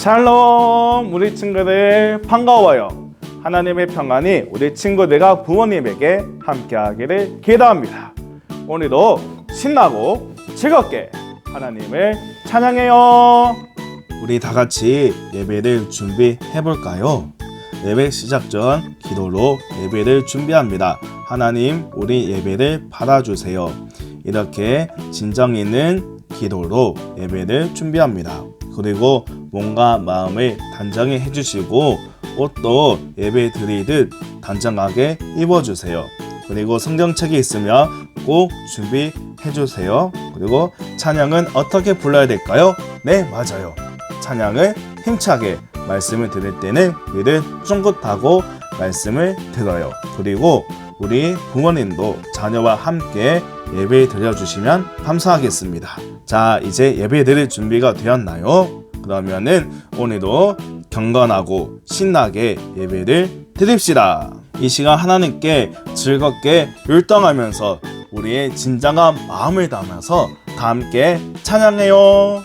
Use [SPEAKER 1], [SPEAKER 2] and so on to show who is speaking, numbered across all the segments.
[SPEAKER 1] 샬롬 우리 친구들 반가워요. 하나님의 평안이 우리 친구들과 부모님에게 함께하기를 기도합니다. 오늘도 신나고 즐겁게 하나님을 찬양해요.
[SPEAKER 2] 우리 다 같이 예배를 준비해 볼까요? 예배 시작 전 기도로 예배를 준비합니다. 하나님, 우리 예배를 받아주세요. 이렇게 진정 있는 기도로 예배를 준비합니다. 그리고 몸과 마음을 단정히 해주시고 옷도 예배 드리듯 단정하게 입어주세요. 그리고 성경책이 있으면 꼭 준비해주세요. 그리고 찬양은 어떻게 불러야 될까요? 네, 맞아요. 찬양을 힘차게 말씀을 들을 때는 귀를 쫑긋하고 말씀을 들어요. 그리고 우리 부모님도 자녀와 함께 예배 드려주시면 감사하겠습니다. 자, 이제 예배 드릴 준비가 되었나요? 그러면은 오늘도 경건하고 신나게 예배를 드립시다. 이 시간 하나님께 즐겁게 율동하면서 우리의 진정한 마음을 담아서 다 함께 찬양해요.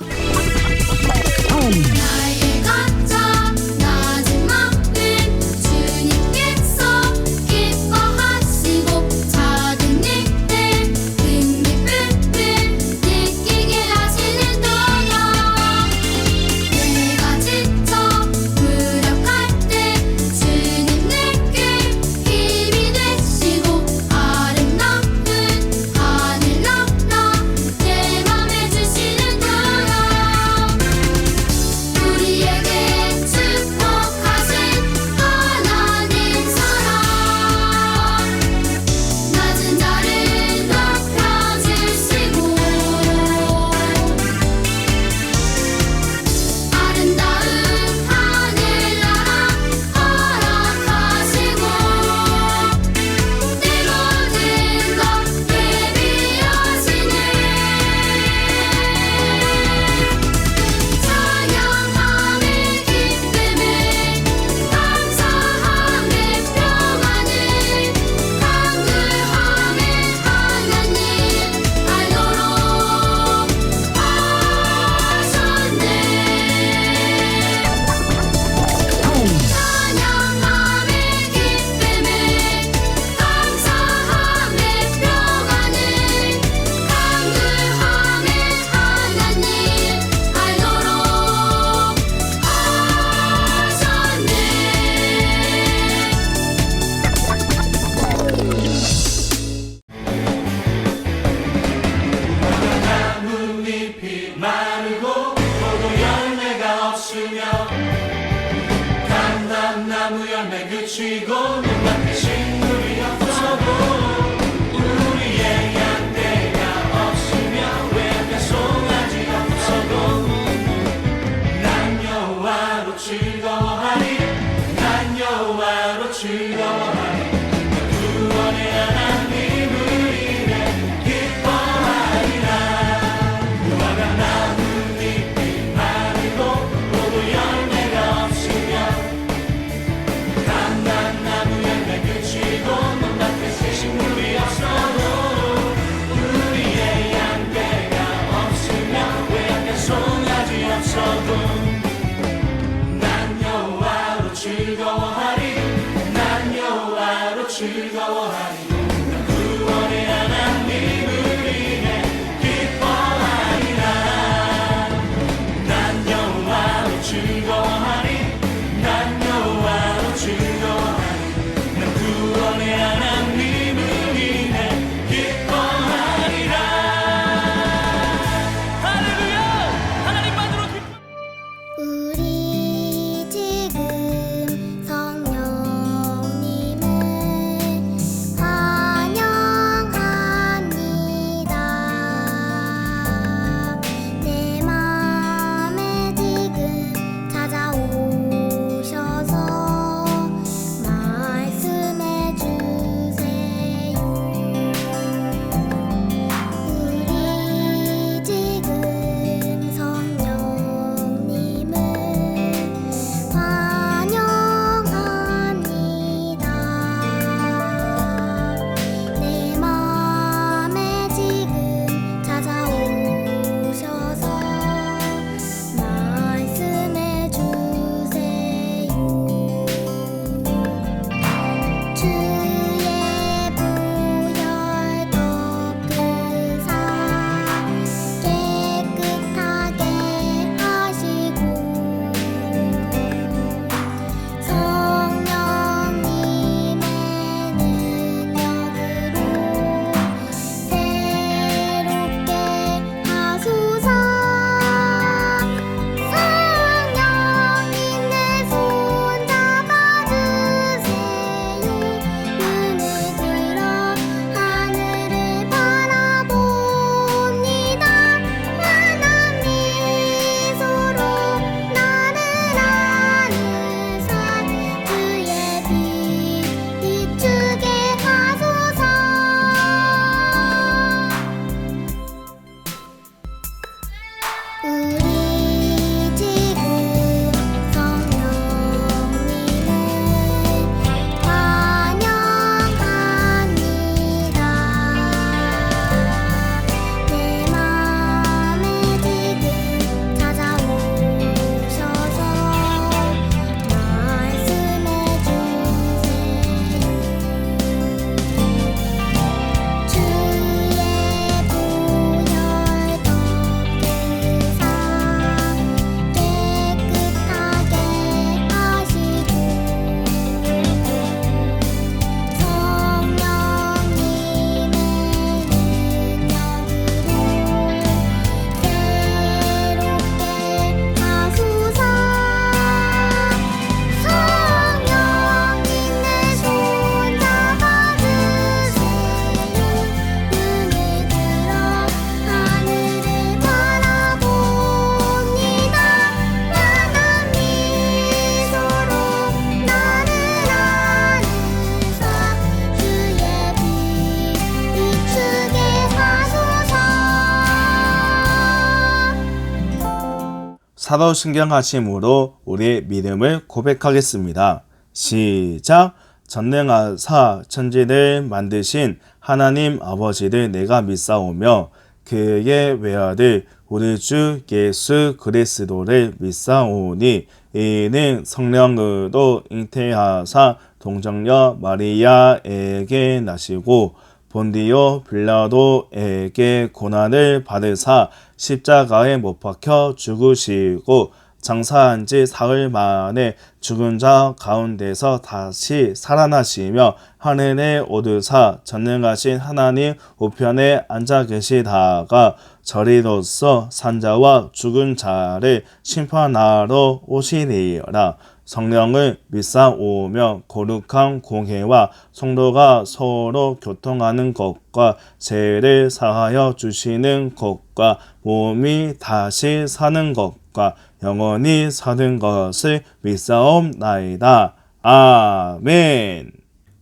[SPEAKER 2] 사도신경하심으로 우리의 믿음을 고백하겠습니다. 시작. 전능하사 천지를 만드신 하나님 아버지를 내가 믿사오며 그의 외아들 우리 주 예수 그리스도를 믿사오니 이는 성령으로 잉태하사 동정녀 마리아에게 나시고 본디오 빌라도에게 고난을 받으사 십자가에 못 박혀 죽으시고 장사한 지 사흘 만에 죽은 자 가운데서 다시 살아나시며 하늘에 오르사 전능하신 하나님 우편에 앉아 계시다가 저리로서 산자와 죽은 자를 심판하러 오시리라. 성령을 믿사오며 거룩한 공회와 성도가 서로 교통하는 것과 죄를 사하여 주시는 것과 몸이 다시 사는 것과 영원히 사는 것을 믿사옵나이다. 아멘.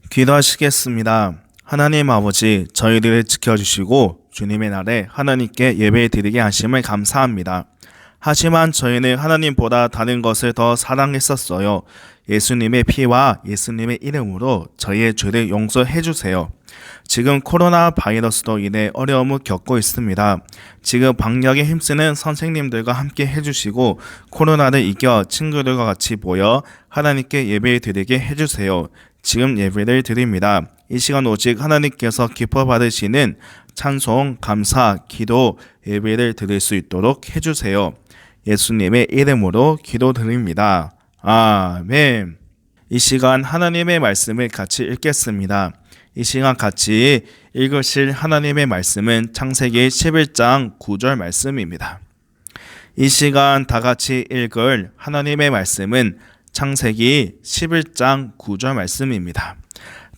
[SPEAKER 2] 기도하시겠습니다. 하나님 아버지, 저희들을 지켜주시고 주님의 날에 하나님께 예배 드리게 하심을 감사합니다. 하지만 저희는 하나님보다 다른 것을 더 사랑했었어요. 예수님의 피와 예수님의 이름으로 저희의 죄를 용서해 주세요. 지금 코로나 바이러스로 인해 어려움을 겪고 있습니다. 지금 방역에 힘쓰는 선생님들과 함께 해주시고 코로나를 이겨 친구들과 같이 모여 하나님께 예배 드리게 해주세요. 지금 예배를 드립니다. 이 시간 오직 하나님께서 기뻐 받으시는 찬송, 감사, 기도, 예배를 드릴 수 있도록 해주세요. 예수님의 이름으로 기도드립니다. 아멘. 이 시간 하나님의 말씀을 같이 읽겠습니다. 이 시간 같이 읽으실 하나님의 말씀은 창세기 11장 9절 말씀입니다. 이 시간 다 같이 읽을 하나님의 말씀은 창세기 11장 9절 말씀입니다.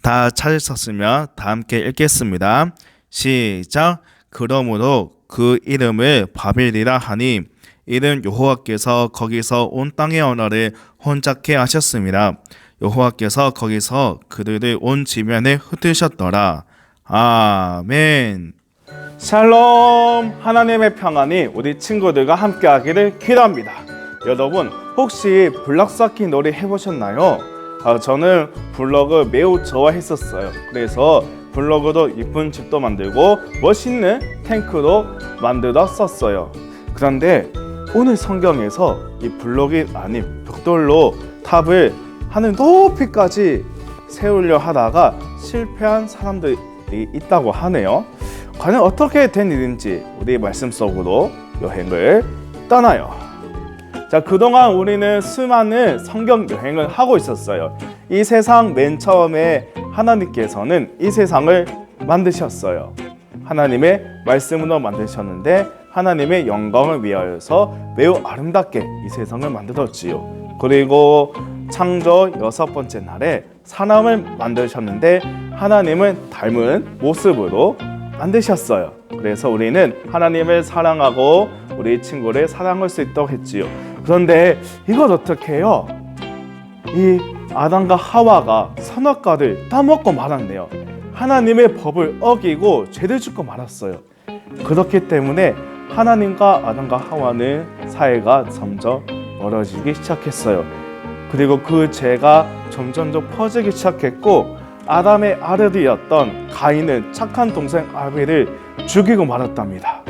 [SPEAKER 2] 다 찾으셨으면 다 함께 읽겠습니다. 시작. 그러므로 그 이름을 바벨이라 하니 이는 여호와께서 거기서 온 땅의 언어를 혼잡케 하셨습니다. 여호와께서 거기서 그들을 온 지면에 흩으셨더라. 아멘.
[SPEAKER 1] 샬롬. 하나님의 평안이 우리 친구들과 함께하기를 기도합니다. 여러분 혹시 블럭 쌓기 놀이 해보셨나요? 저는 블럭을 매우 좋아했었어요. 그래서 블럭으로 이쁜 집도 만들고 멋있는 탱크도 만들었었어요. 그런데 오늘 성경에서 이 블럭이 아닌 벽돌로 탑을 하늘 높이까지 세우려 하다가 실패한 사람들이 있다고 하네요. 과연 어떻게 된 일인지 우리 말씀 속으로 여행을 떠나요. 자, 그동안 우리는 수많은 성경 여행을 하고 있었어요. 이 세상 맨 처음에 하나님께서는 이 세상을 만드셨어요. 하나님의 말씀으로 만드셨는데 하나님의 영광을 위하여서 매우 아름답게 이 세상을 만들었지요. 그리고 창조 6번째 날에 사람을 만드셨는데 하나님을 닮은 모습으로 만드셨어요. 그래서 우리는 하나님을 사랑하고 우리 친구를 사랑할 수 있도록 했지요. 그런데 이걸 어떻게 해요? 이 아담과 하와가 선악과를 따먹고 말았네요. 하나님의 법을 어기고 죄를 짓고 말았어요. 그렇기 때문에 하나님과 아담과 하와는 사이가 점점 멀어지기 시작했어요. 그리고 그 죄가 점점 퍼지기 시작했고 아담의 아들이었던 가인은 착한 동생 아벨을 죽이고 말았답니다.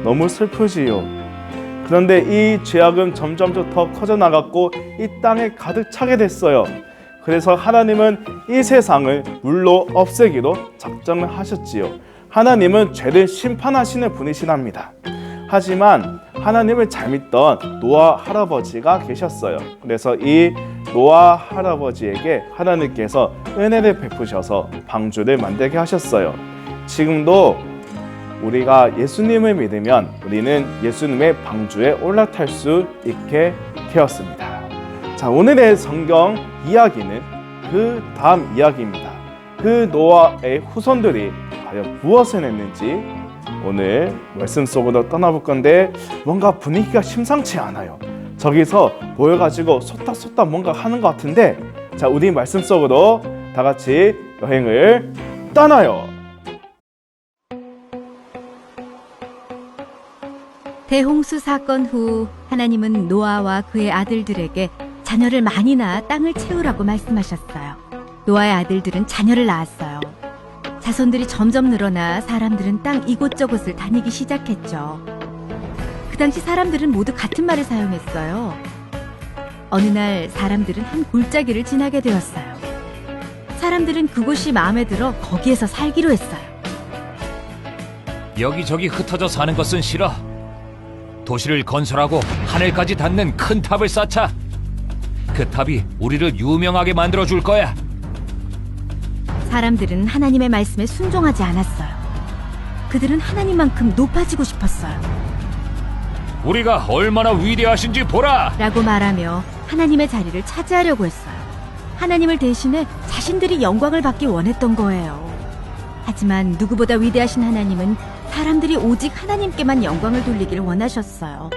[SPEAKER 1] 너무 슬프지요. 그런데 이 죄악은 점점 더 커져나갔고 이 땅에 가득 차게 됐어요. 그래서 하나님은 이 세상을 물로 없애기로 작정을 하셨지요. 하나님은 죄를 심판하시는 분이시랍니다. 하지만 하나님을 잘 믿던 노아 할아버지가 계셨어요. 그래서 이 노아 할아버지에게 하나님께서 은혜를 베푸셔서 방주를 만들게 하셨어요. 지금도 우리가 예수님을 믿으면 우리는 예수님의 방주에 올라탈 수 있게 되었습니다. 자, 오늘의 성경 이야기는 그 다음 이야기입니다. 그 노아의 후손들이 과연 무엇을 했는지 오늘 말씀 속으로 떠나볼 건데 뭔가 분위기가 심상치 않아요. 저기서 모여가지고 소딱소딱 뭔가 하는 것 같은데 자, 우리 말씀 속으로 다 같이 여행을 떠나요.
[SPEAKER 3] 대홍수 사건 후 하나님은 노아와 그의 아들들에게 자녀를 많이 낳아 땅을 채우라고 말씀하셨어요. 노아의 아들들은 자녀를 낳았어요. 자손들이 점점 늘어나 사람들은 땅 이곳저곳을 다니기 시작했죠. 그 당시 사람들은 모두 같은 말을 사용했어요. 어느 날 사람들은 한 골짜기를 지나게 되었어요. 사람들은 그곳이 마음에 들어 거기에서 살기로 했어요.
[SPEAKER 4] 여기저기 흩어져 사는 것은 싫어. 도시를 건설하고 하늘까지 닿는 큰 탑을 쌓자. 그 탑이 우리를 유명하게 만들어 줄 거야.
[SPEAKER 3] 사람들은 하나님의 말씀에 순종하지 않았어요. 그들은 하나님만큼 높아지고 싶었어요.
[SPEAKER 4] 우리가 얼마나 위대하신지 보라.
[SPEAKER 3] 라고 말하며 하나님의 자리를 차지하려고 했어요. 하나님을 대신해 자신들이 영광을 받기 원했던 거예요. 하지만 누구보다 위대하신 하나님은 사람들이 오직 하나님께만 영광을 돌리기를 원하셨어요.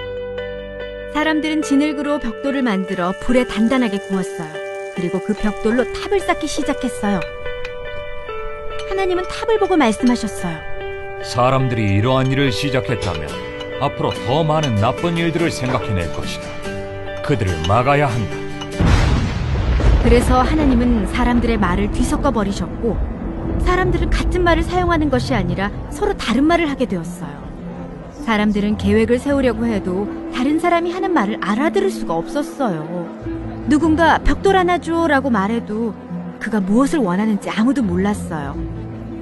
[SPEAKER 3] 사람들은 진흙으로 벽돌을 만들어 불에 단단하게 구웠어요. 그리고 그 벽돌로 탑을 쌓기 시작했어요. 하나님은 탑을 보고 말씀하셨어요.
[SPEAKER 4] 사람들이 이러한 일을 시작했다면 앞으로 더 많은 나쁜 일들을 생각해낼 것이다. 그들을 막아야 한다.
[SPEAKER 3] 그래서 하나님은 사람들의 말을 뒤섞어 버리셨고 사람들은 같은 말을 사용하는 것이 아니라 서로 다른 말을 하게 되었어요. 사람들은 계획을 세우려고 해도 다른 사람이 하는 말을 알아들을 수가 없었어요. 누군가 벽돌 하나 줘라고 말해도 그가 무엇을 원하는지 아무도 몰랐어요.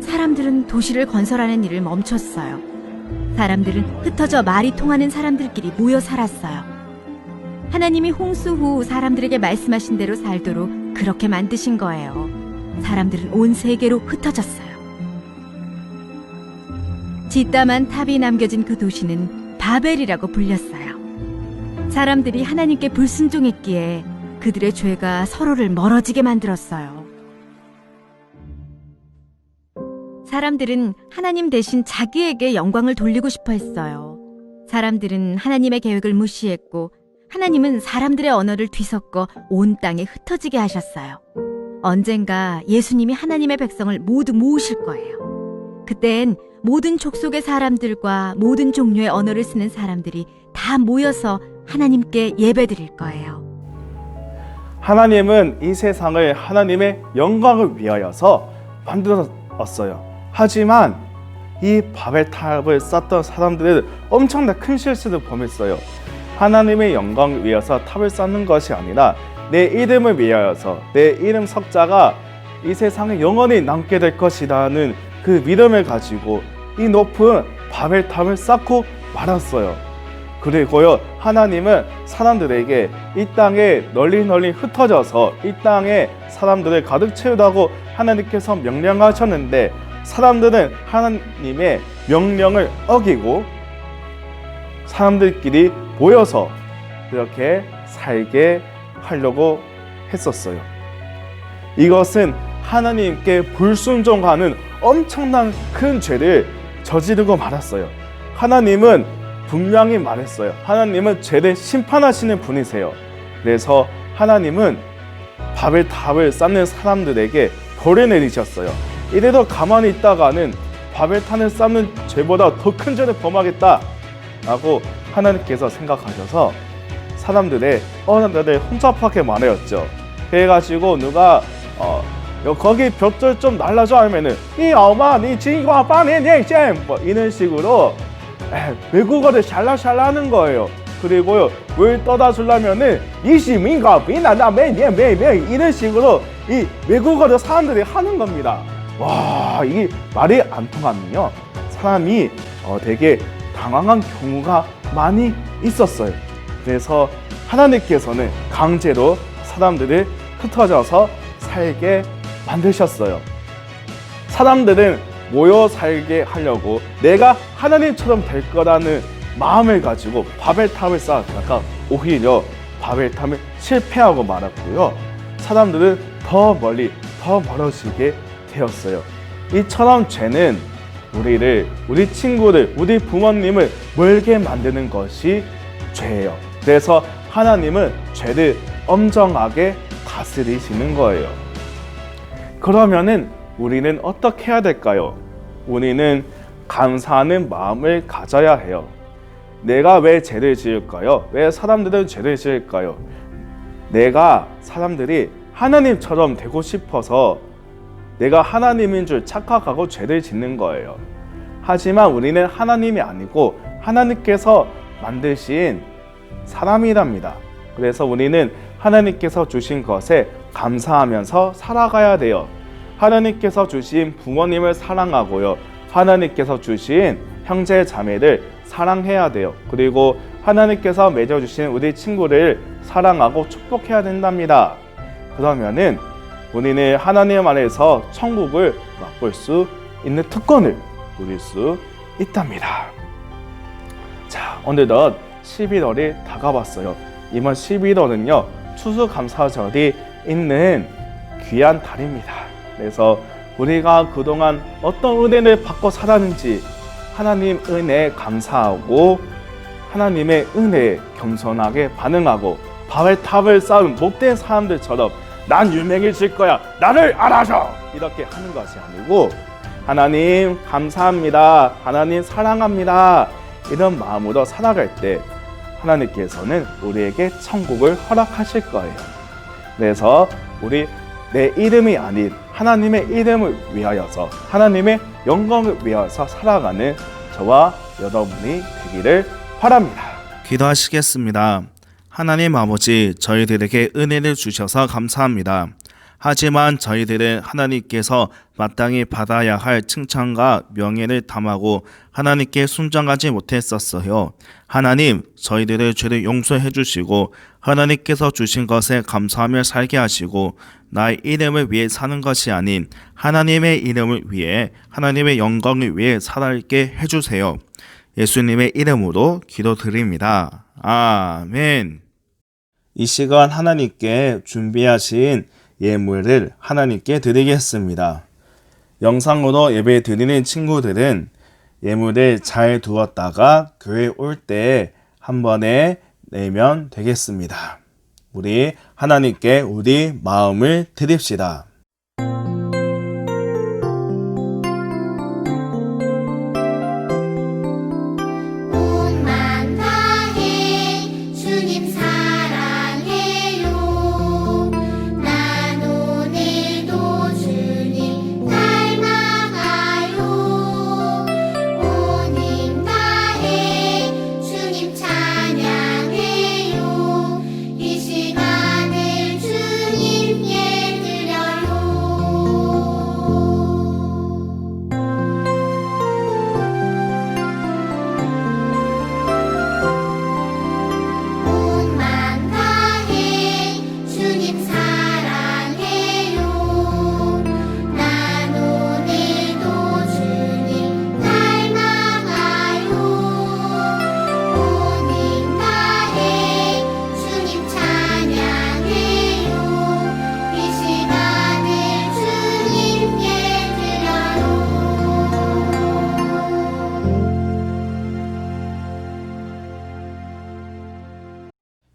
[SPEAKER 3] 사람들은 도시를 건설하는 일을 멈췄어요. 사람들은 흩어져 말이 통하는 사람들끼리 모여 살았어요. 하나님이 홍수 후 사람들에게 말씀하신 대로 살도록 그렇게 만드신 거예요. 사람들은 온 세계로 흩어졌어요. 뒷담한 탑이 남겨진 그 도시는 바벨이라고 불렸어요. 사람들이 하나님께 불순종했기에 그들의 죄가 서로를 멀어지게 만들었어요. 사람들은 하나님 대신 자기에게 영광을 돌리고 싶어 했어요. 사람들은 하나님의 계획을 무시했고 하나님은 사람들의 언어를 뒤섞어 온 땅에 흩어지게 하셨어요. 언젠가 예수님이 하나님의 백성을 모두 모으실 거예요. 그땐 모든 족속의 사람들과 모든 종류의 언어를 쓰는 사람들이 다 모여서 하나님께 예배드릴 거예요.
[SPEAKER 1] 하나님은 이 세상을 하나님의 영광을 위하여서 만들었어요. 하지만 이 바벨탑을 쌓던 사람들은 엄청난 큰 실수를 범했어요. 하나님의 영광을 위해서 탑을 쌓는 것이 아니라 내 이름을 위하여서 내 이름 석자가 이 세상에 영원히 남게 될 것이라는 그 믿음을 가지고 이 높은 바벨탑을 쌓고 말았어요. 그리고요, 하나님은 사람들에게 이 땅에 널리 흩어져서 이 땅에 사람들을 가득 채우라고 하나님께서 명령하셨는데 사람들은 하나님의 명령을 어기고 사람들끼리 모여서 이렇게 살게 하려고 했었어요. 이것은 하나님께 불순종하는 엄청난 큰 죄를 저지르고 말았어요. 하나님은 분명히 말했어요. 하나님은 죄를 심판하시는 분이세요. 그래서 하나님은 바벨탑을 쌓는 사람들에게 벌을 내리셨어요. 이대로 가만히 있다가는 바벨탑을 쌓는 죄보다 더 큰 죄를 범하겠다 라고 하나님께서 생각하셔서 사람들의 언어를 혼잡하게 말하였죠. 그래가지고 누가 거기 벽돌 좀 날라줘 하면은 이 엄마 니 진과 빠니 넥젠 뭐 이런 식으로 외국어를 샬라샬라 하는 거예요. 그리고요 물 떠다 주려면은 이시민가 비나나 매매매매 이런 식으로 이 외국어를 사람들이 하는 겁니다. 와, 이게 말이 안 통하면요 사람이 되게 당황한 경우가 많이 있었어요. 그래서 하나님께서는 강제로 사람들을 흩어져서 살게 만드셨어요. 사람들은 모여 살게 하려고 내가 하나님처럼 될 거라는 마음을 가지고 바벨탑을 쌓았다가 오히려 바벨탑을 실패하고 말았고요. 사람들은 더 멀리 더 멀어지게 되었어요. 이처럼 죄는 우리 친구들, 우리 부모님을 멀게 만드는 것이 죄예요. 그래서 하나님은 죄를 엄정하게 다스리시는 거예요. 그러면은 우리는 어떻게 해야 될까요? 우리는 감사하는 마음을 가져야 해요. 내가 왜 죄를 지을까요? 왜 사람들은 죄를 지을까요? 내가 사람들이 하나님처럼 되고 싶어서 내가 하나님인 줄 착각하고 죄를 짓는 거예요. 하지만 우리는 하나님이 아니고 하나님께서 만드신 사람이랍니다. 그래서 우리는 하나님께서 주신 것에 감사하면서 살아가야 돼요. 하나님께서 주신 부모님을 사랑하고요. 하나님께서 주신 형제 자매를 사랑해야 돼요. 그리고 하나님께서 맺어주신 우리 친구를 사랑하고 축복해야 된답니다. 그러면은 우리는 하나님 안에서 천국을 맛볼 수 있는 특권을 누릴 수 있답니다. 자, 어느덧 11월이 다가왔어요. 이번 11월은요, 추수감사절이 있는 귀한 달입니다. 그래서 우리가 그동안 어떤 은혜를 받고 살았는지 하나님 은혜에 감사하고 하나님의 은혜에 겸손하게 반응하고 바벨탑을 쌓은 못된 사람들처럼 난 유명해질 거야, 나를 알아줘, 이렇게 하는 것이 아니고 하나님 감사합니다, 하나님 사랑합니다, 이런 마음으로 살아갈 때 하나님께서는 우리에게 천국을 허락하실 거예요. 그래서 우리 내 이름이 아닌 하나님의 이름을 위하여서 하나님의 영광을 위하여서 살아가는 저와 여러분이 되기를 바랍니다.
[SPEAKER 2] 기도하시겠습니다. 하나님 아버지, 저희들에게 은혜를 주셔서 감사합니다. 하지만 저희들은 하나님께서 마땅히 받아야 할 칭찬과 명예를 탐하고 하나님께 순종하지 못했었어요. 하나님, 저희들의 죄를 용서해 주시고 하나님께서 주신 것에 감사하며 살게 하시고 나의 이름을 위해 사는 것이 아닌 하나님의 이름을 위해 하나님의 영광을 위해 살게 해주세요. 예수님의 이름으로 기도드립니다. 아멘. 이 시간 하나님께 준비하신 예물을 하나님께 드리겠습니다. 영상으로 예배 드리는 친구들은 예물을 잘 두었다가 교회 올 때 한 번에 내면 되겠습니다. 우리 하나님께 우리 마음을 드립시다.
[SPEAKER 5] 몸만 다해 주님 사랑해요. 난 오늘도 주님 닮아가요. 온 힘 다해 주님 찬양해요. 이 시간을 주님께 드려요. 몸만 다해 주님 사랑해요. 난 오늘도 주님 닮아가요. 온 힘 다해 주님 찬양해요. 이 시간을 주님께 드려요.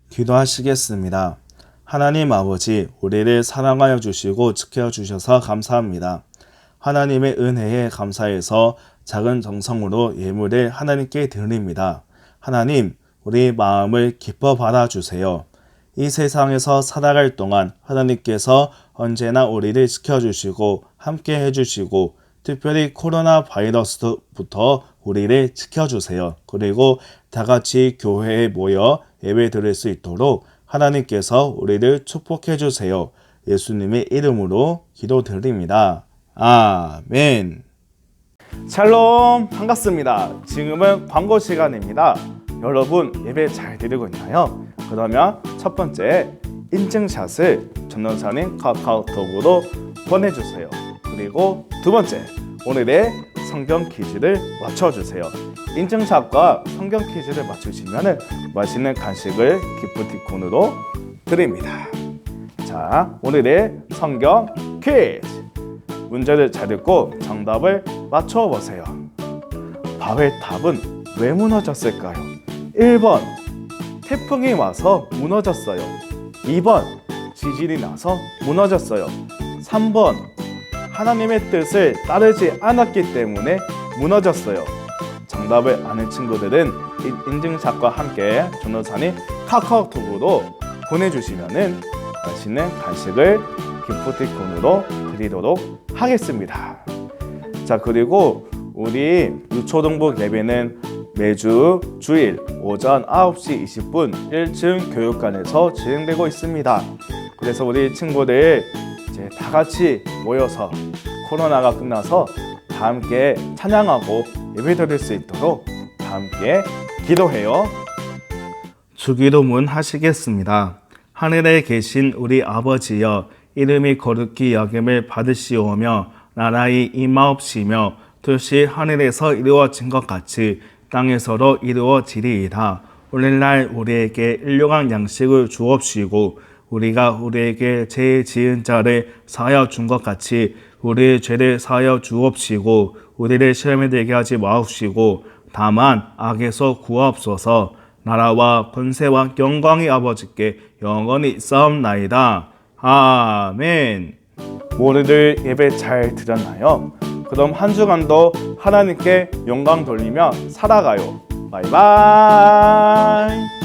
[SPEAKER 2] 기도하시겠습니다. 하나님 아버지, 우리를 사랑하여 주시고 지켜주셔서 감사합니다. 하나님의 은혜에 감사해서 작은 정성으로 예물을 하나님께 드립니다. 하나님, 우리 마음을 기뻐 받아주세요. 이 세상에서 살아갈 동안 하나님께서 언제나 우리를 지켜주시고 함께 해주시고 특별히 코로나 바이러스부터 우리를 지켜주세요. 그리고 다 같이 교회에 모여 예배 드릴 수 있도록 하나님께서 우리를 축복해 주세요. 예수님의 이름으로 기도드립니다. 아멘.
[SPEAKER 1] 샬롬, 반갑습니다. 지금은 광고 시간입니다. 여러분 예배 잘 드리고 있나요? 그러면 첫 번째 인증샷을 전도사님 카카오톡으로 보내주세요. 그리고 두 번째, 오늘의 성경 퀴즈를 맞춰주세요. 인증샷과 성경 퀴즈를 맞추시면 맛있는 간식을 기프티콘으로 드립니다. 자, 오늘의 성경 퀴즈. 문제를 잘 듣고 정답을 맞춰보세요. 바벨탑은 왜 무너졌을까요? 1번, 태풍이 와서 무너졌어요. 2번, 지진이 나서 무너졌어요. 3번, 하나님의 뜻을 따르지 않았기 때문에 무너졌어요. 정답을 아는 친구들은 인증샷과 함께 전도사님 카카오톡으로 보내주시면은 맛있는 간식을 기프티콘으로 드리도록 하겠습니다. 자, 그리고 우리 유초등부 예배는 매주 주일 오전 9시 20분 1층 교육관에서 진행되고 있습니다. 그래서 우리 친구들 이제 다 같이 모여서 코로나가 끝나서 다 함께 찬양하고 예배드릴 수 있도록 다 함께 기도해요.
[SPEAKER 2] 주기도문 하시겠습니다. 하늘에 계신 우리 아버지여, 이름이 거룩히 여김을 받으시오며 나라의 임하옵시며 뜻이 하늘에서 이루어진 것 같이 땅에서도 이루어지리이다. 오늘날 우리에게 일용할 양식을 주옵시고 우리가 우리에게 죄 지은 자를 사하여 준 것 같이 우리의 죄를 사하여 주옵시고 우리를 시험에 들게 하지 마옵시고 다만 악에서 구하옵소서. 나라와 권세와 영광이 아버지께 영원히 있사옵나이다. 아멘.
[SPEAKER 1] 모두들 예배 잘 드렸나요? 그럼 한 주간도 하나님께 영광 돌리며 살아가요. 바이바이.